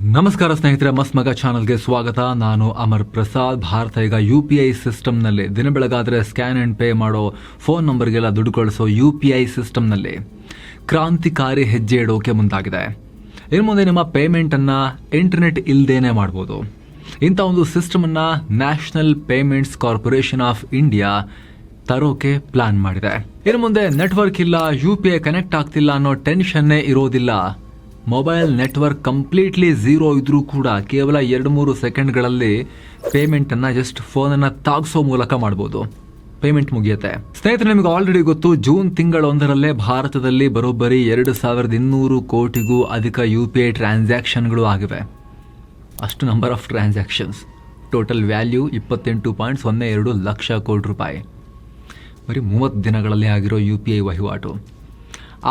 ನಮಸ್ಕಾರ ಸ್ನೇಹಿತರೆ, ಮಸ್ತ್ ಮಗ ಚಾನಲ್ಗೆ ಸ್ವಾಗತ. ನಾನು ಅಮರ್ ಪ್ರಸಾದ್. ಭಾರತ ಈಗ UPI ಸಿಸ್ಟಮ್ನಲ್ಲಿ ದಿನ ಬೆಳಗಾದರೆ ಸ್ಕ್ಯಾನ್ ಆ್ಯಂಡ್ ಪೇ ಮಾಡೋ ಫೋನ್ ನಂಬರ್ಗೆಲ್ಲ ದುಡ್ಡು ಕಳಿಸೋ UPI ಸಿಸ್ಟಮ್ನಲ್ಲಿ ಕ್ರಾಂತಿಕಾರಿ ಹೆಜ್ಜೆ ಇಡೋಕೆ ಮುಂದಾಗಿದೆ. ಇನ್ನು ಮುಂದೆ ನಿಮ್ಮ ಪೇಮೆಂಟನ್ನು ಇಂಟರ್ನೆಟ್ ಇಲ್ಲದೇನೆ ಮಾಡ್ಬೋದು. ಇಂಥ ಒಂದು ಸಿಸ್ಟಮನ್ನು national payments corporation of India ತರೋಕೆ ಪ್ಲಾನ್ ಮಾಡಿದೆ. ಇನ್ನು ಮುಂದೆ ನೆಟ್ವರ್ಕ್ ಇಲ್ಲ, UPI ಕನೆಕ್ಟ್ ಆಗ್ತಿಲ್ಲ ಅನ್ನೋ ಟೆನ್ಷನ್ನೇ ಇರೋದಿಲ್ಲ. ಮೊಬೈಲ್ ನೆಟ್ವರ್ಕ್ ಕಂಪ್ಲೀಟ್ಲಿ ಝೀರೋ ಇದ್ರೂ ಕೂಡ ಕೇವಲ 2-3 ಸೆಕೆಂಡ್ಗಳಲ್ಲಿ ಪೇಮೆಂಟನ್ನು ಜಸ್ಟ್ ಫೋನನ್ನು ತಾಗಿಸೋ ಮೂಲಕ ಮಾಡ್ಬೋದು. ಪೇಮೆಂಟ್ ಮುಗಿಯುತ್ತೆ. ಸ್ನೇಹಿತರೆ, ನಿಮಗೆ ಆಲ್ರೆಡಿ ಗೊತ್ತು, ಜೂನ್ ತಿಂಗಳೊಂದರಲ್ಲೇ ಭಾರತದಲ್ಲಿ ಬರೋಬ್ಬರಿ 2200 ಕೋಟಿಗೂ ಅಧಿಕ UPI ಟ್ರಾನ್ಸಾಕ್ಷನ್ಗಳು ಆಗಿವೆ. ಅಷ್ಟು number of transactions. Total value 28.02 lakh ಕೋಟಿ ರೂಪಾಯಿ. ಬರೀ 30 ದಿನಗಳಲ್ಲಿ ಆಗಿರೋ UPI ವಹಿವಾಟು.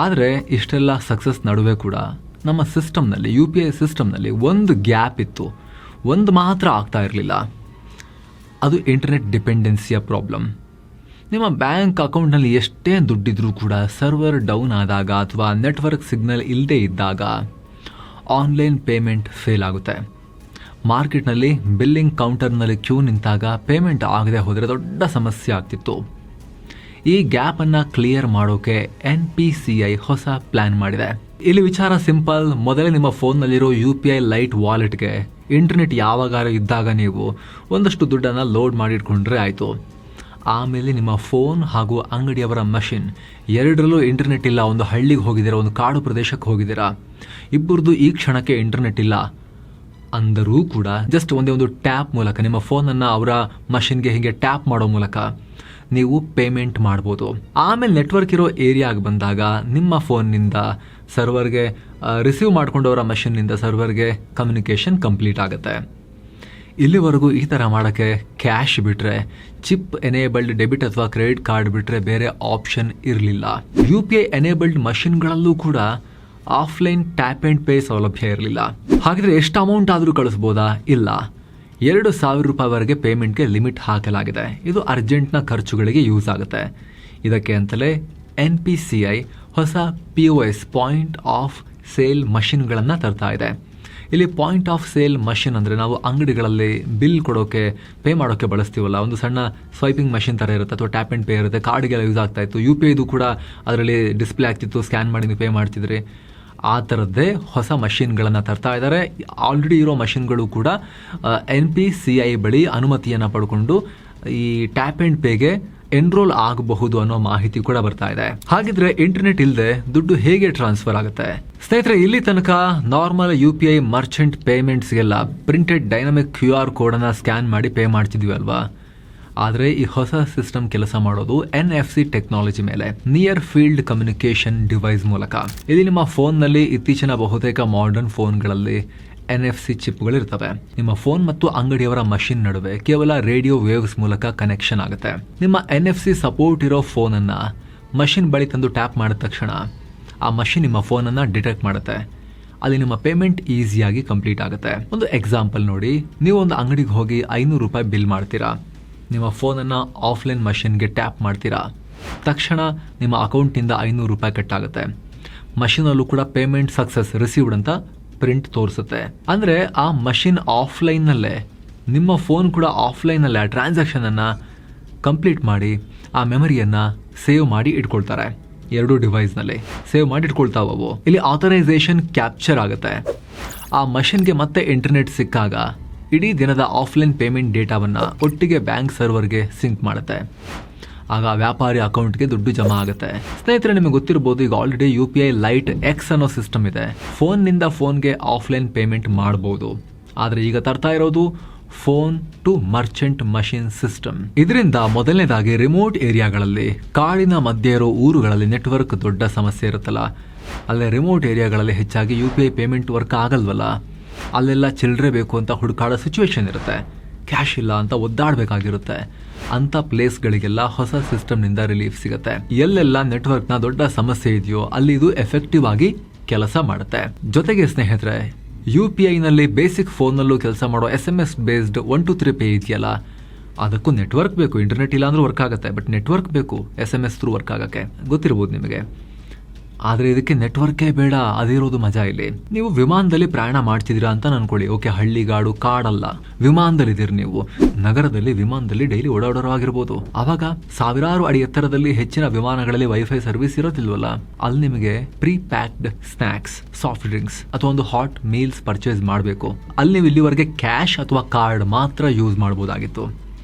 ಆದರೆ ಇಷ್ಟೆಲ್ಲ ಸಕ್ಸಸ್ ನಡುವೆ ಕೂಡ ನಮ್ಮ ಸಿಸ್ಟಮ್ನಲ್ಲಿ, UPI ಸಿಸ್ಟಮ್ನಲ್ಲಿ ಒಂದು ಗ್ಯಾಪ್ ಇತ್ತು. ಒಂದು ಮಾತ್ರ ಆಗ್ತಾ ಇರಲಿಲ್ಲ. ಅದು ಇಂಟರ್ನೆಟ್ ಡಿಪೆಂಡೆನ್ಸಿಯ ಪ್ರಾಬ್ಲಮ್. ನಿಮ್ಮ ಬ್ಯಾಂಕ್ ಅಕೌಂಟ್ನಲ್ಲಿ ಎಷ್ಟೇ ದುಡ್ಡಿದ್ರೂ ಕೂಡ ಸರ್ವರ್ ಡೌನ್ ಆದಾಗ ಅಥವಾ ನೆಟ್ವರ್ಕ್ ಸಿಗ್ನಲ್ ಇಲ್ಲದೇ ಇದ್ದಾಗ ಆನ್ಲೈನ್ ಪೇಮೆಂಟ್ ಫೇಲ್ ಆಗುತ್ತೆ. ಮಾರ್ಕೆಟ್ನಲ್ಲಿ ಬಿಲ್ಲಿಂಗ್ ಕೌಂಟರ್ನಲ್ಲಿ ಕ್ಯೂ ನಿಂತಾಗ ಪೇಮೆಂಟ್ ಆಗದೆ ಹೋದರೆ ದೊಡ್ಡ ಸಮಸ್ಯೆ ಆಗ್ತಿತ್ತು. ಈ ಗ್ಯಾಪನ್ನು ಕ್ಲಿಯರ್ ಮಾಡೋಕೆ NPCI ಹೊಸ ಪ್ಲಾನ್ ಮಾಡಿದೆ. ಇಲ್ಲಿ ವಿಚಾರ ಸಿಂಪಲ್. ಮೊದಲೇ ನಿಮ್ಮ ಫೋನ್ನಲ್ಲಿರೋ UPI ಲೈಟ್ ವಾಲೆಟ್ಗೆ ಇಂಟರ್ನೆಟ್ ಯಾವಾಗಾರ ಇದ್ದಾಗ ನೀವು ಒಂದಷ್ಟು ದುಡ್ಡನ್ನು ಲೋಡ್ ಮಾಡಿಟ್ಕೊಂಡ್ರೆ ಆಯಿತು. ಆಮೇಲೆ ನಿಮ್ಮ ಫೋನ್ ಹಾಗೂ ಅಂಗಡಿಯವರ ಮಷಿನ್ ಎರಡರಲ್ಲೂ ಇಂಟರ್ನೆಟ್ ಇಲ್ಲ. ಒಂದು ಹಳ್ಳಿಗೆ ಹೋಗಿದ್ದೀರಾ, ಒಂದು ಕಾಡು ಪ್ರದೇಶಕ್ಕೆ ಹೋಗಿದ್ದೀರಾ, ಇಬ್ಬರದು ಈ ಕ್ಷಣಕ್ಕೆ ಇಂಟರ್ನೆಟ್ ಇಲ್ಲ ಅಂದರೂ ಕೂಡ ಜಸ್ಟ್ ಒಂದೇ ಒಂದು ಟ್ಯಾಪ್ ಮೂಲಕ ನಿಮ್ಮ ಫೋನನ್ನು ಅವರ ಮಷಿನ್ಗೆ ಹೀಗೆ ಟ್ಯಾಪ್ ಮಾಡೋ ಮೂಲಕ ನೀವು ಪೇಮೆಂಟ್ ಮಾಡ್ಬೋದು. ಆಮೇಲೆ ನೆಟ್ವರ್ಕ್ ಇರೋ ಏರಿಯಾಗೆ ಬಂದಾಗ ನಿಮ್ಮ ಫೋನ್ನಿಂದ ಸರ್ವರ್ಗೆ ರಿಸೀವ್ ಮಾಡ್ಕೊಂಡವರ ಮಷಿನ್ನಿಂದ ಸರ್ವರ್ಗೆ ಕಮ್ಯುನಿಕೇಷನ್ ಕಂಪ್ಲೀಟ್ ಆಗುತ್ತೆ. ಇಲ್ಲಿವರೆಗೂ ಈ ಥರ ಮಾಡೋಕ್ಕೆ ಕ್ಯಾಶ್ ಬಿಟ್ಟರೆ, ಚಿಪ್ ಎನೇಬಲ್ಡ್ ಡೆಬಿಟ್ ಅಥವಾ ಕ್ರೆಡಿಟ್ ಕಾರ್ಡ್ ಬಿಟ್ಟರೆ ಬೇರೆ ಆಪ್ಷನ್ ಇರಲಿಲ್ಲ. UPI ಎನೇಬಲ್ಡ್ ಮಷಿನ್ಗಳಲ್ಲೂ ಕೂಡ ಆಫ್ಲೈನ್ ಟ್ಯಾಪ್ ಆ್ಯಂಡ್ ಪೇ ಸೌಲಭ್ಯ ಇರಲಿಲ್ಲ. ಹಾಗಿದ್ರೆ ಎಷ್ಟು ಅಮೌಂಟ್ ಆದರೂ ಕಳಿಸ್ಬೋದಾ? ಇಲ್ಲ. 2,000 ರೂಪಾಯಿವರೆಗೆ ಪೇಮೆಂಟ್ಗೆ ಲಿಮಿಟ್ ಹಾಕಲಾಗಿದೆ. ಇದು ಅರ್ಜೆಂಟ್ನ ಖರ್ಚುಗಳಿಗೆ ಯೂಸ್ ಆಗುತ್ತೆ. ಇದಕ್ಕೆ ಅಂತಲೇ NPCI ಹೊಸ POS ಪಾಯಿಂಟ್ ಆಫ್ ಸೇಲ್ ಮಷಿನ್ಗಳನ್ನು ತರ್ತಾ ಇದೆ. ಇಲ್ಲಿ ಪಾಯಿಂಟ್ ಆಫ್ ಸೇಲ್ ಮಷಿನ್ ಅಂದರೆ ನಾವು ಅಂಗಡಿಗಳಲ್ಲಿ ಬಿಲ್ ಕೊಡೋಕೆ, ಪೇ ಮಾಡೋಕ್ಕೆ ಬಳಸ್ತೀವಲ್ಲ, ಒಂದು ಸಣ್ಣ ಸ್ವೈಪಿಂಗ್ ಮಷಿನ್ ಥರ ಇರುತ್ತೆ ಅಥವಾ ಟ್ಯಾಪ್ ಆ್ಯಂಡ್ ಪೇ ಇರುತ್ತೆ. ಕಾರ್ಡ್ಗೆಲ್ಲ ಯೂಸ್ ಆಗ್ತಾ ಇತ್ತು. UPI ಇದು ಕೂಡ ಅದರಲ್ಲಿ ಡಿಸ್ಪ್ಲೇ ಆಗ್ತಿತ್ತು, ಸ್ಕ್ಯಾನ್ ಮಾಡಿ ನೀವು ಪೇ ಮಾಡ್ತಿದ್ರಿ. ಆ ಥರದ್ದೇ ಹೊಸ ಮಷಿನ್ಗಳನ್ನು ತರ್ತಾ ಇದ್ದಾರೆ. ಆಲ್ರೆಡಿ ಇರೋ ಮಷಿನ್ಗಳು ಕೂಡ NPCI ಬಳಿ ಅನುಮತಿಯನ್ನು ಪಡ್ಕೊಂಡು ಈ ಟ್ಯಾಪ್ ಆ್ಯಂಡ್ ಪೇಗೆ ಎನ್ರೋಲ್ ಆಗಬಹುದು ಅನ್ನೋ ಮಾಹಿತಿ ಕೂಡ ಬರ್ತಾ ಇದೆ. ಹಾಗಿದ್ರೆ ಇಂಟರ್ನೆಟ್ ಇಲ್ಲದೆ ದುಡ್ಡು ಹೇಗೆ ಟ್ರಾನ್ಸ್ಫರ್ ಆಗುತ್ತೆ? ಸ್ನೇಹಿತರೆ, ಇಲ್ಲಿ ತನಕ ನಾರ್ಮಲ್ UPI ಮರ್ಚೆಂಟ್ ಪೇಮೆಂಟ್ಸ್ಗೆಲ್ಲ ಪ್ರಿಂಟೆಡ್ ಡೈನಮಿಕ್ QR ಕೋಡನ್ನು ಸ್ಕ್ಯಾನ್ ಮಾಡಿ ಪೇ ಮಾಡ್ತಿದ್ವಿ ಅಲ್ವಾ? ಆದರೆ ಈ ಹೊಸ ಸಿಸ್ಟಮ್ ಕೆಲಸ ಮಾಡೋದು NFC ಟೆಕ್ನಾಲಜಿ ಮೇಲೆ, ನಿಯರ್ ಫೀಲ್ಡ್ ಕಮ್ಯುನಿಕೇಷನ್ ಡಿವೈಸ್ ಮೂಲಕ. ಇಲ್ಲಿ ನಿಮ್ಮ ಫೋನ್ನಲ್ಲಿ ಇತ್ತೀಚಿನ ಬಹುತೇಕ ಮಾಡರ್ನ್ ಫೋನ್ಗಳಲ್ಲಿ NFC ಚಿಪ್ಗಳಿರ್ತವೆ. ನಿಮ್ಮ ಫೋನ್ ಮತ್ತು ಅಂಗಡಿಯವರ ಮಷಿನ್ ನಡುವೆ ಕೇವಲ ರೇಡಿಯೋ ವೇವ್ಸ್ ಮೂಲಕ ಕನೆಕ್ಷನ್ ಆಗುತ್ತೆ. ನಿಮ್ಮ NFC ಸಪೋರ್ಟ್ ಇರೋ ಫೋನನ್ನು ಮಷಿನ್ ಬಳಿ ತಂದು ಟ್ಯಾಪ್ ಮಾಡಿದ ತಕ್ಷಣ ಆ ಮಷಿನ್ ನಿಮ್ಮ ಫೋನನ್ನು ಡಿಟೆಕ್ಟ್ ಮಾಡುತ್ತೆ. ಅಲ್ಲಿ ನಿಮ್ಮ ಪೇಮೆಂಟ್ ಈಸಿಯಾಗಿ ಕಂಪ್ಲೀಟ್ ಆಗುತ್ತೆ. ಒಂದು ಎಕ್ಸಾಂಪಲ್ ನೋಡಿ. ನೀವು ಒಂದು ಅಂಗಡಿಗೆ ಹೋಗಿ 500 ರೂಪಾಯಿ ಬಿಲ್ ಮಾಡ್ತೀರಾ. ನಿಮ್ಮ ಫೋನನ್ನು ಆಫ್ಲೈನ್ ಮಷಿನ್ಗೆ ಟ್ಯಾಪ್ ಮಾಡ್ತೀರಾ. ತಕ್ಷಣ ನಿಮ್ಮ ಅಕೌಂಟಿಂದ 500 ರೂಪಾಯಿ ಕಟ್ಟಾಗುತ್ತೆ. ಮಷಿನಲ್ಲೂ ಕೂಡ ಪೇಮೆಂಟ್ ಸಕ್ಸಸ್ ರಿಸೀವ್ಡ್ ಅಂತ ಪ್ರಿಂಟ್ ತೋರಿಸುತ್ತೆ. ಅಂದರೆ ಆ ಮಷಿನ್ ಆಫ್ಲೈನ್ನಲ್ಲೇ, ನಿಮ್ಮ ಫೋನ್ ಕೂಡ ಆಫ್ಲೈನಲ್ಲೇ ಆ ಟ್ರಾನ್ಸಾಕ್ಷನನ್ನು ಕಂಪ್ಲೀಟ್ ಮಾಡಿ ಆ ಮೆಮರಿಯನ್ನು ಸೇವ್ ಮಾಡಿ ಇಟ್ಕೊಳ್ತಾರೆ. 2 ಡಿವೈಸ್ನಲ್ಲಿ ಸೇವ್ ಮಾಡಿ ಇಟ್ಕೊಳ್ತಾವವು. ಇಲ್ಲಿ ಆಥರೈಸೇಷನ್ ಕ್ಯಾಪ್ಚರ್ ಆಗುತ್ತೆ. ಆ ಮಷಿನ್ಗೆ ಮತ್ತೆ ಇಂಟರ್ನೆಟ್ ಸಿಕ್ಕಾಗ ಇಡೀ ದಿನದ ಆಫ್ಲೈನ್ ಪೇಮೆಂಟ್ ಡೇಟಾವನ್ನು ಒಟ್ಟಿಗೆ ಬ್ಯಾಂಕ್ ಸರ್ವರ್ಗೆ ಸಿಂಕ್ ಮಾಡುತ್ತೆ. ಆಗ ವ್ಯಾಪಾರಿ ಅಕೌಂಟ್ಗೆ ದುಡ್ಡು ಜಮಾ ಆಗುತ್ತೆ. ಸ್ನೇಹಿತರೆ, ನಿಮಗೆ ಗೊತ್ತಿರ್ಬೋದು, ಈಗ ಆಲ್ರೆಡಿ UPI ಲೈಟ್ X ಅನ್ನೋ ಸಿಸ್ಟಮ್ ಇದೆ. ಫೋನ್ನಿಂದ ಫೋನ್ಗೆ ಆಫ್ಲೈನ್ ಪೇಮೆಂಟ್ ಮಾಡ್ಬೋದು. ಆದರೆ ಈಗ ತರ್ತಾ ಇರೋದು phone to merchant machine system. ಇದರಿಂದ ಮೊದಲನೇದಾಗಿ ರಿಮೋಟ್ ಏರಿಯಾಗಳಲ್ಲಿ, ಕಾಡಿನ ಮಧ್ಯೆ ಇರೋ ಊರುಗಳಲ್ಲಿ ನೆಟ್ವರ್ಕ್ ದೊಡ್ಡ ಸಮಸ್ಯೆ ಇರುತ್ತಲ್ಲ, ಅಲ್ಲೇ ರಿಮೋಟ್ ಏರಿಯಾಗಳಲ್ಲಿ ಹೆಚ್ಚಾಗಿ UPI ಪೇಮೆಂಟ್ ವರ್ಕ್ ಆಗಲ್ವಲ್ಲ, ಅಲ್ಲೆಲ್ಲ ಚಿಲ್ಲರೆ ಬೇಕು ಅಂತ ಹುಡುಕಾಡೋ ಸಿಚುವೇಶನ್ ಇರುತ್ತೆ. ಕ್ಯಾಶ್ ಇಲ್ಲ ಅಂತ ಒದ್ದಾಡಬೇಕಾಗಿರುತ್ತೆ. ಅಂಥ ಪ್ಲೇಸ್ಗಳಿಗೆಲ್ಲ ಹೊಸ ಸಿಸ್ಟಮ್ನಿಂದ ರಿಲೀಫ್ ಸಿಗುತ್ತೆ. ಎಲ್ಲೆಲ್ಲ ನೆಟ್ವರ್ಕ್ನ ದೊಡ್ಡ ಸಮಸ್ಯೆ ಇದೆಯೋ ಅಲ್ಲಿ ಇದು ಎಫೆಕ್ಟಿವ್ ಆಗಿ ಕೆಲಸ ಮಾಡುತ್ತೆ. ಜೊತೆಗೆ ಸ್ನೇಹಿತರೆ, UPIನಲ್ಲಿ ಬೇಸಿಕ್ ಫೋನ್ನಲ್ಲೂ ಕೆಲಸ ಮಾಡೋ SMS ಬೇಸ್ಡ್ 1 to 3 ಪೇ ಇದೆಯಲ್ಲ, ಅದಕ್ಕೂ ನೆಟ್ವರ್ಕ್ ಬೇಕು. ಇಂಟರ್ನೆಟ್ ಇಲ್ಲ ಅಂದ್ರೂ ವರ್ಕ್ ಆಗುತ್ತೆ, ಬಟ್ ನೆಟ್ವರ್ಕ್ ಬೇಕು SMS ಥ್ರೂ ವರ್ಕ್ ಆಗೋಕ್ಕೆ. ಗೊತ್ತಿರ್ಬೋದು ನಿಮಗೆ. ಆದರೆ ಇದಕ್ಕೆ ನೆಟ್ವರ್ಕೇ ಬೇಡ, ಅದಿರೋದು ಮಜಾ ಇಲ್ಲಿ. ನೀವು ವಿಮಾನದಲ್ಲಿ ಪ್ರಯಾಣ ಮಾಡ್ತಿದ್ದೀರಾ ಅಂತ ಅನ್ಕೊಳ್ಳಿ. ಓಕೆ, ಹಳ್ಳಿಗಾಡು ಕಾಡಲ್ಲ, ವಿಮಾನದಲ್ಲಿದ್ದೀರಿ ನೀವು. ನಗರದಲ್ಲಿ ವಿಮಾನದಲ್ಲಿ ಡೈಲಿ ಓಡಾಡೋರಾಗಿರ್ಬೋದು. ಆವಾಗ ಸಾವಿರಾರು ಅಡಿ ಎತ್ತರದಲ್ಲಿ ಹೆಚ್ಚಿನ ವಿಮಾನಗಳಲ್ಲಿ ವೈಫೈ ಸರ್ವಿಸ್ ಇರೋದಿಲ್ವಲ್ಲ. ಅಲ್ಲಿ ನಿಮಗೆ pre packed snacks, soft drinks ಅಥವಾ ಒಂದು ಹಾಟ್ ಮೀಲ್ಸ್ ಪರ್ಚೇಸ್ ಮಾಡಬೇಕು. ಅಲ್ಲಿ ನೀವು ಇಲ್ಲಿವರೆಗೆ ಕ್ಯಾಶ್ ಅಥವಾ ಕಾರ್ಡ್ ಮಾತ್ರ ಯೂಸ್ ಮಾಡ್ಬೋದಾಗಿತ್ತು.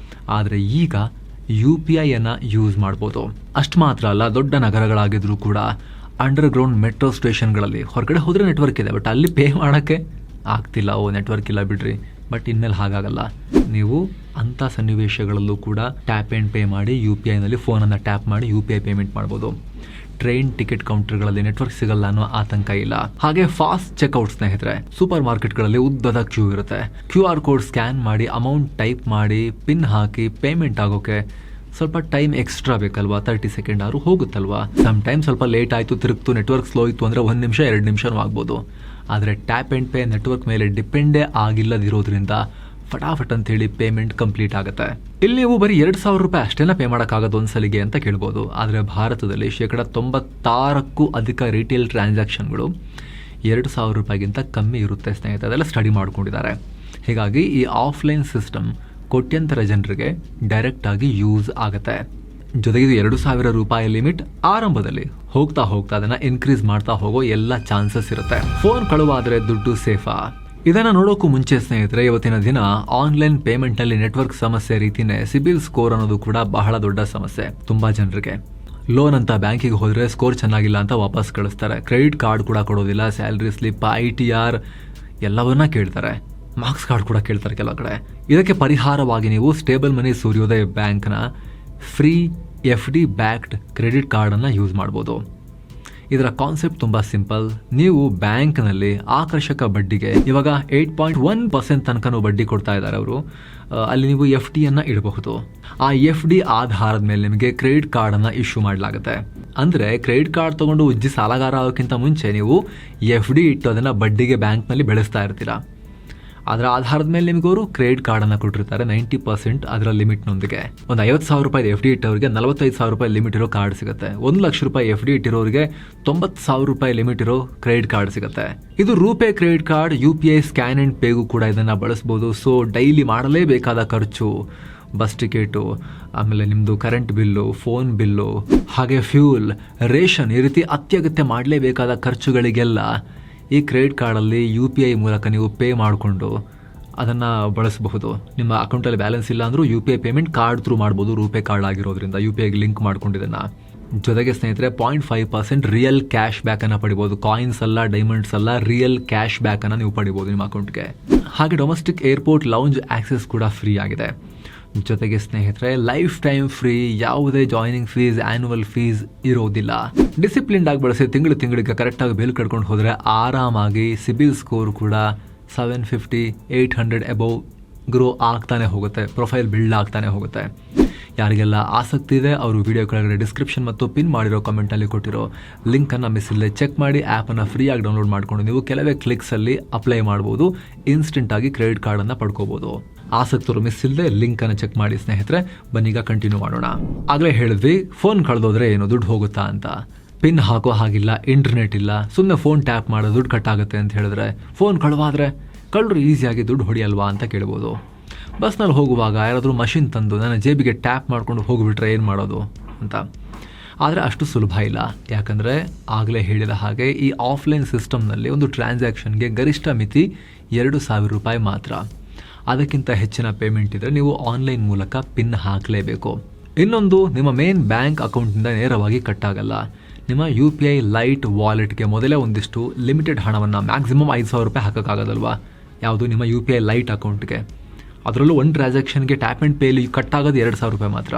ಆದರೆ ಈಗ UPI ಅನ್ನ ಯೂಸ್ ಮಾಡ್ಬೋದು. ಅಷ್ಟು ಮಾತ್ರ ಅಲ್ಲ, ದೊಡ್ಡ ನಗರಗಳಾಗಿದ್ರು ಕೂಡ ಅಂಡರ್ ಗ್ರೌಂಡ್ ಮೆಟ್ರೋ ಸ್ಟೇಷನ್ಗಳಲ್ಲಿ ಹೊರಗಡೆ ಹೋದ್ರೆ ನೆಟ್ವರ್ಕ್ ಇದೆ, ಬಟ್ ಅಲ್ಲಿ ಪೇ ಮಾಡೋಕ್ಕೆ ಆಗ್ತಿಲ್ಲ. ನೆಟ್ವರ್ಕ್ ಇಲ್ಲ ಬಿಡ್ರಿ. ಬಟ್ ಇನ್ಮೇಲೆ ಹಾಗಾಗಲ್ಲ. ನೀವು ಅಂಥ ಸನ್ನಿವೇಶಗಳಲ್ಲೂ ಕೂಡ ಟ್ಯಾಪ್ ಆ್ಯಂಡ್ ಪೇ ಮಾಡಿ UPIನಲ್ಲಿ ಫೋನನ್ನು ಟ್ಯಾಪ್ ಮಾಡಿ UPI ಪೇಮೆಂಟ್ ಮಾಡ್ಬೋದು. ಟ್ರೈನ್ ಟಿಕೆಟ್ ಕೌಂಟರ್ಗಳಲ್ಲಿ ನೆಟ್ವರ್ಕ್ ಸಿಗಲ್ಲ ಅನ್ನೋ ಆತಂಕ ಇಲ್ಲ. ಹಾಗೆ ಫಾಸ್ಟ್ ಚೆಕ್ಔಟ್ ಸ್ನೇಹಿತರೆ, ಸೂಪರ್ ಮಾರ್ಕೆಟ್ಗಳಲ್ಲಿ ಉದ್ದದ ಕ್ಯೂ ಇರುತ್ತೆ. QR ಕೋಡ್ ಸ್ಕ್ಯಾನ್ ಮಾಡಿ ಅಮೌಂಟ್ ಟೈಪ್ ಮಾಡಿ ಪಿನ್ ಹಾಕಿ ಪೇಮೆಂಟ್ ಆಗೋಕೆ ಸ್ವಲ್ಪ ಟೈಮ್ ಎಕ್ಸ್ಟ್ರಾ ಬೇಕಲ್ವಾ, 30 ಸೆಕೆಂಡ್ ಆದ್ರೂ ಹೋಗುತ್ತಲ್ವಾ. ಸಮ್ ಟೈಮ್ ಸ್ವಲ್ಪ ಲೇಟ್ ಆಯಿತು, ತಿರುಗ್ತು, ನೆಟ್ವರ್ಕ್ ಸ್ಲೋ ಇತ್ತು ಅಂದರೆ 1 ನಿಮಿಷ 2 ನಿಮಿಷನೂ ಆಗ್ಬೋದು. ಆದರೆ ಟ್ಯಾಪ್ ಆ್ಯಂಡ್ ಪೇ ನೆಟ್ವರ್ಕ್ ಮೇಲೆ ಡಿಪೆಂಡೇ ಆಗಿಲ್ಲದಿರೋದ್ರಿಂದ ಫಟಾಫಟ್ ಅಂತ ಹೇಳಿ ಪೇಮೆಂಟ್ ಕಂಪ್ಲೀಟ್ ಆಗುತ್ತೆ. ಇಲ್ಲಿ ನೀವು ಬರೀ 2,000 ರೂಪಾಯಿ ಅಷ್ಟೇನ ಪೇ ಮಾಡೋಕ್ಕಾಗೋದು ಒಂದ್ಸಲಿಗೆ ಅಂತ ಕೇಳ್ಬೋದು. ಆದರೆ ಭಾರತದಲ್ಲಿ 96% ಅಧಿಕ ರಿಟೇಲ್ ಟ್ರಾನ್ಸಾಕ್ಷನ್ಗಳು 2,000 ರೂಪಾಯಿಗಿಂತ ಕಮ್ಮಿ ಇರುತ್ತೆ ಸ್ನೇಹಿತರೆ. ಅದೆಲ್ಲ ಸ್ಟಡಿ ಮಾಡ್ಕೊಂಡಿದ್ದಾರೆ. ಹೀಗಾಗಿ ಈ ಆಫ್ಲೈನ್ ಸಿಸ್ಟಮ್ ಕೋಟ್ಯಂತರ ಜನರಿಗೆ ಡೈರೆಕ್ಟ್ ಆಗಿ ಯೂಸ್ ಆಗುತ್ತೆ. ಜೊತೆಗೆ ಇದು 2,000 ರೂಪಾಯಿ ಲಿಮಿಟ್ ಆರಂಭದಲ್ಲಿ ಹೋಗ್ತಾ ಅದನ್ನ ಇನ್ಕ್ರೀಸ್ ಮಾಡ್ತಾ ಹೋಗೋ ಎಲ್ಲ ಚಾನ್ಸಸ್ ಇರುತ್ತೆ. ಫೋನ್ ಕಳುವಾದ್ರೆ ದುಡ್ಡು ಸೇಫಾ? ಇದನ್ನ ನೋಡೋಕ್ಕೂ ಮುಂಚೆ ಸ್ನೇಹಿತರೆ, ಇವತ್ತಿನ ದಿನ ಆನ್ಲೈನ್ ಪೇಮೆಂಟ್ ನಲ್ಲಿ ನೆಟ್ವರ್ಕ್ ಸಮಸ್ಯೆ ರೀತಿನೇ ಸಿಬಿಲ್ ಸ್ಕೋರ್ ಅನ್ನೋದು ಕೂಡ ಬಹಳ ದೊಡ್ಡ ಸಮಸ್ಯೆ ತುಂಬಾ ಜನರಿಗೆ. ಲೋನ್ ಅಂತ ಬ್ಯಾಂಕಿಗೆ ಹೋದ್ರೆ ಸ್ಕೋರ್ ಚೆನ್ನಾಗಿಲ್ಲ ಅಂತ ವಾಪಸ್ ಕಳಿಸ್ತಾರೆ. ಕ್ರೆಡಿಟ್ ಕಾರ್ಡ್ ಕೂಡ ಕೊಡೋದಿಲ್ಲ. ಸ್ಯಾಲರಿ ಸ್ಲಿಪ್, ITR ಎಲ್ಲವನ್ನ ಕೇಳ್ತಾರೆ. ಮಾರ್ಕ್ಸ್ ಕಾರ್ಡ್ ಕೂಡ ಕೇಳ್ತಾರೆ ಕೆಲವು ಕಡೆ. ಇದಕ್ಕೆ ಪರಿಹಾರವಾಗಿ ನೀವು ಸ್ಟೇಬಲ್ ಮನಿ ಸೂರ್ಯೋದಯ ಬ್ಯಾಂಕ್ನ ಫ್ರೀ FD ಬ್ಯಾಕ್ಡ್ ಕ್ರೆಡಿಟ್ ಕಾರ್ಡನ್ನು ಯೂಸ್ ಮಾಡ್ಬೋದು. ಇದರ ಕಾನ್ಸೆಪ್ಟ್ ತುಂಬ ಸಿಂಪಲ್. ನೀವು ಬ್ಯಾಂಕ್ನಲ್ಲಿ ಆಕರ್ಷಕ ಬಡ್ಡಿಗೆ ಇವಾಗ 8.1% ತನಕನೂ ಬಡ್ಡಿ ಕೊಡ್ತಾ ಇದ್ದಾರೆ ಅವರು. ಅಲ್ಲಿ ನೀವು FDಯನ್ನು ಇಡಬಹುದು. ಆ FD ಆಧಾರದ ಮೇಲೆ ನಿಮಗೆ ಕ್ರೆಡಿಟ್ ಕಾರ್ಡನ್ನು ಇಶ್ಯೂ ಮಾಡಲಾಗುತ್ತೆ. ಅಂದರೆ ಕ್ರೆಡಿಟ್ ಕಾರ್ಡ್ ತೊಗೊಂಡು ಉಜ್ಜಿ ಸಾಲಗಾರ ಆಗೋಕ್ಕಿಂತ ಮುಂಚೆ ನೀವು FD ಇಟ್ಟು ಅದನ್ನು ಬಡ್ಡಿಗೆ ಬ್ಯಾಂಕ್ನಲ್ಲಿ ಬೆಳೆಸ್ತಾ ಇರ್ತೀರಾ. ಅದರ ಆಧಾರದ ಮೇಲೆ ನಿಮಗೆ ಅವರು ಕ್ರೆಡಿಟ್ ಕಾರ್ಡನ್ನು ಕೊಟ್ಟಿರ್ತಾರೆ 90% ಅದರ ಲಿಮಿಟ್ನೊಂದಿಗೆ. ಒಂದು 50,000 ರೂಪಾಯಿ FD ಇಟ್ಟವರಿಗೆ 45,000 ರೂಪಾಯಿ ಲಿಮಿಟ್ ಇರೋ ಕಾರ್ಡ್ ಸಿಗುತ್ತೆ. 1 ಲಕ್ಷ ರೂಪಾಯಿ FD ಇಟ್ಟಿರೋರಿಗೆ 90,000 ರೂಪಾಯಿ ಲಿಮಿಟ್ ಇರೋ ಕ್ರೆಡಿಟ್ ಕಾರ್ಡ್ ಸಿಗುತ್ತೆ. ಇದು RuPay credit card, UPI scan and ಪೇಗೂ ಕೂಡ ಇದನ್ನು ಬಳಸ್ಬೋದು. ಸೊ ಡೈಲಿ ಮಾಡಲೇಬೇಕಾದ ಖರ್ಚು, ಬಸ್ ಟಿಕೆಟು, ಆಮೇಲೆ ನಿಮ್ಮದು ಕರೆಂಟ್ ಬಿಲ್ಲು, ಫೋನ್ ಬಿಲ್ಲು, ಹಾಗೆ ಫ್ಯೂಲ್, ರೇಷನ್, ಈ ರೀತಿ ಅತ್ಯಗತ್ಯ ಮಾಡಲೇಬೇಕಾದ ಖರ್ಚುಗಳಿಗೆಲ್ಲ ಈ ಕ್ರೆಡಿಟ್ ಕಾರ್ಡಲ್ಲಿ UPI ಮೂಲಕ ನೀವು ಪೇ ಮಾಡಿಕೊಂಡು ಅದನ್ನು ಬಳಸಬಹುದು. ನಿಮ್ಮ ಅಕೌಂಟಲ್ಲಿ ಬ್ಯಾಲೆನ್ಸ್ ಇಲ್ಲ ಅಂದರೂ UPI ಪೇಮೆಂಟ್ ಕಾರ್ಡ್ ಥ್ರೂ ಮಾಡ್ಬೋದು, ರೂಪೇ ಕಾರ್ಡ್ ಆಗಿರೋದ್ರಿಂದ UPIಗೆ ಲಿಂಕ್ ಮಾಡ್ಕೊಂಡಿದ್ದನ್ನು. ಜೊತೆಗೆ ಸ್ನೇಹಿತರೆ 0.5% ರಿಯಲ್ ಕ್ಯಾಶ್ ಬ್ಯಾಕನ್ನು ಪಡಿಬೋದು. ಕಾಯಿನ್ಸ್ ಅಲ್ಲ, ಡೈಮಂಡ್ಸ್ ಅಲ್ಲ, ರಿಯಲ್ ಕ್ಯಾಶ್ ಬ್ಯಾಕನ್ನು ನೀವು ಪಡಿಬೋದು ನಿಮ್ಮ ಅಕೌಂಟ್ಗೆ. ಹಾಗೆ ಡೊಮೆಸ್ಟಿಕ್ ಏರ್ಪೋರ್ಟ್ ಲೌಂಜ್ ಆಕ್ಸೆಸ್ ಕೂಡ ಫ್ರೀ ಆಗಿದೆ. ಜೊತೆಗೆ ಸ್ನೇಹಿತರೆ ಲೈಫ್ ಟೈಮ್ ಫ್ರೀ, ಯಾವುದೇ ಜಾಯ್ನಿಂಗ್ ಫೀಸ್, ಆನ್ಯುವಲ್ ಫೀಸ್ ಇರೋದಿಲ್ಲ. ಡಿಸಿಪ್ಲಿನ್ಡ್ ಆಗಿ ಬಳಸಿ ತಿಂಗಳಿಗೆ ಕರೆಕ್ಟಾಗಿ ಬಿಲ್ ಕಟ್ಕೊಂಡು ಹೋದರೆ ಆರಾಮಾಗಿ ಸಿಬಿಲ್ ಸ್ಕೋರ್ ಕೂಡ 750, 800 ಅಬೌವ್ ಗ್ರೋ ಆಗ್ತಾನೆ ಹೋಗುತ್ತೆ. ಪ್ರೊಫೈಲ್ ಬಿಲ್ಡ್ ಆಗ್ತಾನೆ ಹೋಗುತ್ತೆ. ಯಾರಿಗೆಲ್ಲ ಆಸಕ್ತಿ ಇದೆ ಅವರು ವಿಡಿಯೋ ಕೆಳಗಡೆ ಡಿಸ್ಕ್ರಿಪ್ಷನ್ ಮತ್ತು ಪಿನ್ ಮಾಡಿರೋ ಕಮೆಂಟಲ್ಲಿ ಕೊಟ್ಟಿರೋ ಲಿಂಕನ್ನು ಮಿಸ್ ಇಲ್ಲದೆ ಚೆಕ್ ಮಾಡಿ ಆ್ಯಪನ್ನು ಫ್ರೀಯಾಗಿ ಡೌನ್ಲೋಡ್ ಮಾಡಿಕೊಂಡು ನೀವು ಕೆಲವೇ ಕ್ಲಿಕ್ಸಲ್ಲಿ ಅಪ್ಲೈ ಮಾಡ್ಬೋದು. ಇನ್ಸ್ಟೆಂಟಾಗಿ ಕ್ರೆಡಿಟ್ ಕಾರ್ಡನ್ನು ಪಡ್ಕೋಬೋದು. ಆಸಕ್ತರು ಮಿಸ್ ಇಲ್ಲದೆ ಲಿಂಕನ್ನು ಚೆಕ್ ಮಾಡಿ ಸ್ನೇಹಿತರೆ. ಬನ್ನೀಗ ಕಂಟಿನ್ಯೂ ಮಾಡೋಣ. ಆಗಲೇ ಹೇಳಿದ್ವಿ ಫೋನ್ ಕಳೆದೋದ್ರೆ ಏನು ದುಡ್ಡು ಹೋಗುತ್ತಾ ಅಂತ. ಪಿನ್ ಹಾಕೋ ಹಾಗಿಲ್ಲ, ಇಂಟರ್ನೆಟ್ ಇಲ್ಲ, ಸುಮ್ಮನೆ ಫೋನ್ ಟ್ಯಾಪ್ ಮಾಡೋ ದುಡ್ಡು ಕಟ್ಟಾಗುತ್ತೆ ಅಂತ ಹೇಳಿದ್ರೆ, ಫೋನ್ ಕಳುವಾದರೆ ಕಳ್ಳರು ಈಸಿಯಾಗಿ ದುಡ್ಡು ಹೊಡಿಯಲ್ವಾ ಅಂತ ಕೇಳ್ಬೋದು. ಬಸ್ನಲ್ಲಿ ಹೋಗುವಾಗ ಯಾರಾದರೂ ಮಷಿನ್ ತಂದು ನನ್ನ ಜೇಬಿಗೆ ಟ್ಯಾಪ್ ಮಾಡ್ಕೊಂಡು ಹೋಗಿಬಿಟ್ರೆ ಏನು ಮಾಡೋದು ಅಂತ. ಆದರೆ ಅಷ್ಟು ಸುಲಭ ಇಲ್ಲ. ಯಾಕಂದರೆ ಆಗಲೇ ಹೇಳಿದ ಹಾಗೆ ಈ ಆಫ್ಲೈನ್ ಸಿಸ್ಟಮ್ನಲ್ಲಿ ಒಂದು ಟ್ರಾನ್ಸಾಕ್ಷನ್ಗೆ ಗರಿಷ್ಠ ಮಿತಿ 2,000 ರೂಪಾಯಿ ಮಾತ್ರ. ಅದಕ್ಕಿಂತ ಹೆಚ್ಚಿನ ಪೇಮೆಂಟ್ ಇದ್ದರೆ ನೀವು ಆನ್ಲೈನ್ ಮೂಲಕ ಪಿನ್ ಹಾಕಲೇಬೇಕು. ಇನ್ನೊಂದು, ನಿಮ್ಮ ಮೇನ್ ಬ್ಯಾಂಕ್ ಅಕೌಂಟಿಂದ ನೇರವಾಗಿ ಕಟ್ಟಾಗಲ್ಲ. ನಿಮ್ಮ UPI ಲೈಟ್ ವಾಲೆಟ್ಗೆ ಮೊದಲೇ ಒಂದಿಷ್ಟು ಲಿಮಿಟೆಡ್ ಹಣವನ್ನು ಮ್ಯಾಕ್ಸಿಮಮ್ 5,000 ರೂಪಾಯಿ ಹಾಕೋಕ್ಕಾಗೋದಲ್ವಾ, ಯಾವುದು ನಿಮ್ಮ UPI ಲೈಟ್ ಅಕೌಂಟ್ಗೆ. ಅದರಲ್ಲೂ ಒಂದು ಟ್ರಾನ್ಸಾಕ್ಷನ್ಗೆ ಟ್ಯಾಪ್ ಆ್ಯಂಡ್ ಪೇಲಿ ಕಟ್ಟಾಗೋದು 2,000 ರೂಪಾಯಿ ಮಾತ್ರ.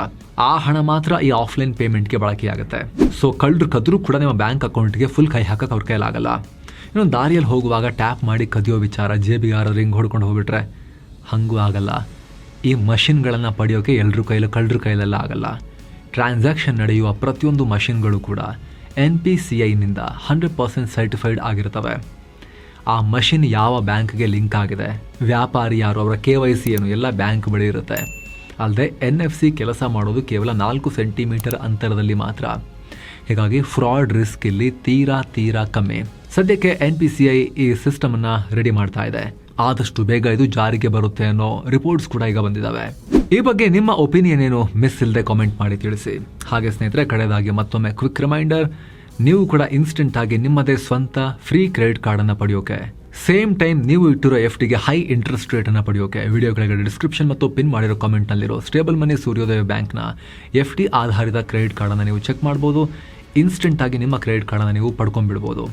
ಆ ಹಣ ಮಾತ್ರ ಈ ಆಫ್ಲೈನ್ ಪೇಮೆಂಟ್ಗೆ ಬಳಕೆಯಾಗುತ್ತೆ. ಸೊ ಕಳ್ಳರು ಕದ್ರೂ ಕೂಡ ನಿಮ್ಮ ಬ್ಯಾಂಕ್ ಅಕೌಂಟ್ಗೆ ಫುಲ್ ಕೈ ಹಾಕಕ್ಕೆ ಅವ್ರ ಕೈಲಾಗಲ್ಲ. ಇನ್ನೊಂದು ದಾರಿಯಲ್ಲಿ ಹೋಗುವಾಗ ಟ್ಯಾಪ್ ಮಾಡಿ ಕದಿಯೋ ವಿಚಾರ, ಜೇಬಿಗೆ ಯಾರಾದ್ರೂ ಹಿಂಗೆ ಹೊಡ್ಕೊಂಡು ಹೋಗ್ಬಿಟ್ರೆ ಹಾಗೂ ಆಗಲ್ಲ. ಈ ಮಷಿನ್ಗಳನ್ನು ಪಡೆಯೋಕೆ ಎಲ್ಲರ ಕೈಲೂ ಕಳ್ಳರ ಕೈಲೆಲ್ಲ ಆಗಲ್ಲ. ಟ್ರಾನ್ಸಾಕ್ಷನ್ ನಡೆಯುವ ಪ್ರತಿಯೊಂದು ಮಷಿನ್ಗಳು ಕೂಡ NPCIನಿಂದ 100% ಸರ್ಟಿಫೈಡ್ ಆಗಿರ್ತವೆ. ಆ ಮಷಿನ್ ಯಾವ ಬ್ಯಾಂಕ್ಗೆ ಲಿಂಕ್ ಆಗಿದೆ, ವ್ಯಾಪಾರಿ ಯಾರು, ಅವರ KYC ಏನು, ಎಲ್ಲ ಬ್ಯಾಂಕ್ ಬಳಿ ಇರುತ್ತೆ. ಅಲ್ಲದೆ NFC ಕೆಲಸ ಮಾಡೋದು ಕೇವಲ 4 ಸೆಂಟಿಮೀಟರ್ ಅಂತರದಲ್ಲಿ ಮಾತ್ರ. ಹೀಗಾಗಿ ಫ್ರಾಡ್ ರಿಸ್ಕ್ ಇಲ್ಲಿ ತೀರಾ ಕಮ್ಮಿ. ಸದ್ಯಕ್ಕೆ NPCI ಈ ಸಿಸ್ಟಮ್ ಅನ್ನ ರೆಡಿ ಮಾಡ್ತಾ ಇದೆ. ಆದಷ್ಟು ಬೇಗ ಇದು ಜಾರಿಗೆ ಬರುತ್ತೆ ಅನ್ನೋ ರಿಪೋರ್ಟ್ಸ್ ಕೂಡ ಈಗ ಬಂದಿದ್ದಾವೆ. ಈ ಬಗ್ಗೆ ನಿಮ್ಮ ಒಪಿನಿಯನ್ ಏನು ಮಿಸ್ ಇಲ್ಲದೆ ಕಾಮೆಂಟ್ ಮಾಡಿ ತಿಳಿಸಿ. ಹಾಗೆ ಸ್ನೇಹಿತರೆ, ಕಡೆಯದಾಗಿ ಮತ್ತೊಮ್ಮೆ ಕ್ವಿಕ್ ರಿಮೈಂಡರ್, ನೀವು ಕೂಡ ಇನ್ಸ್ಟೆಂಟ್ ಆಗಿ ನಿಮ್ಮದೇ ಸ್ವಂತ ಫ್ರೀ ಕ್ರೆಡಿಟ್ ಕಾರ್ಡ್ ಅನ್ನ ಪಡೆಯೋಕೆ, ಸೇಮ್ ಟೈಮ್ ನೀವು ಇಟ್ಟಿರೋ FDಗೆ ಹೈ ಇಂಟ್ರೆಸ್ಟ್ ರೇಟ್ ಅನ್ನ ಪಡೆಯೋಕೆ ವಿಡಿಯೋ ಕೆಳಗಡೆ ಡಿಸ್ಕ್ರಿಪ್ಷನ್ ಮತ್ತು ಪಿನ್ ಮಾಡಿರೋ ಕಾಮೆಂಟ್ ನಲ್ಲಿರೋ ಸ್ಟೇಬಲ್ ಮನಿ ಸೂರ್ಯೋದಯ ಬ್ಯಾಂಕ್ನ FD ಆಧಾರಿತ ಕ್ರೆಡಿಟ್ ಕಾರ್ಡ್ ಅನ್ನ ನೀವು ಚೆಕ್ ಮಾಡಬಹುದು. ಇನ್ಸ್ಟೆಂಟ್ ಆಗಿ ನಿಮ್ಮ ಕ್ರೆಡಿಟ್ ಕಾರ್ಡ್ ಅನ್ನ ನೀವು ಪಡ್ಕೊಂಡ್ಬಿಡ್ಬೋದು.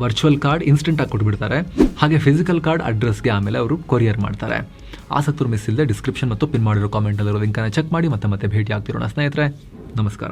ವರ್ಚುವಲ್ ಕಾರ್ಡ್ ಇನ್ಸ್ಟೆಂಟ್ ಆಗಿ ಕೊಟ್ಬಿಡ್ತಾರೆ. ಹಾಗೆ ಫಿಸಿಕಲ್ ಕಾರ್ಡ್ ಅಡ್ರೆಸ್ಗೆ ಆಮೇಲೆ ಅವರು ಕೊರಿಯರ್ ಮಾಡ್ತಾರೆ. ಆಸಕ್ತರು ಮಿಸ್ ಇಲ್ಲದೆ ಡಿಸ್ಕ್ರಿಪ್ಷನ್ ಮತ್ತು ಪಿನ್ ಮಾಡಿರೋ ಕಾಮೆಂಟ್ ಅಲ್ಲಿರೋ ಲಿಂಕನ್ನು ಚೆಕ್ ಮಾಡಿ ಮತ್ತೆ ಭೇಟಿ ಆಗ್ತಿರೋಣ ಸ್ನೇಹಿತರೆ. ನಮಸ್ಕಾರ.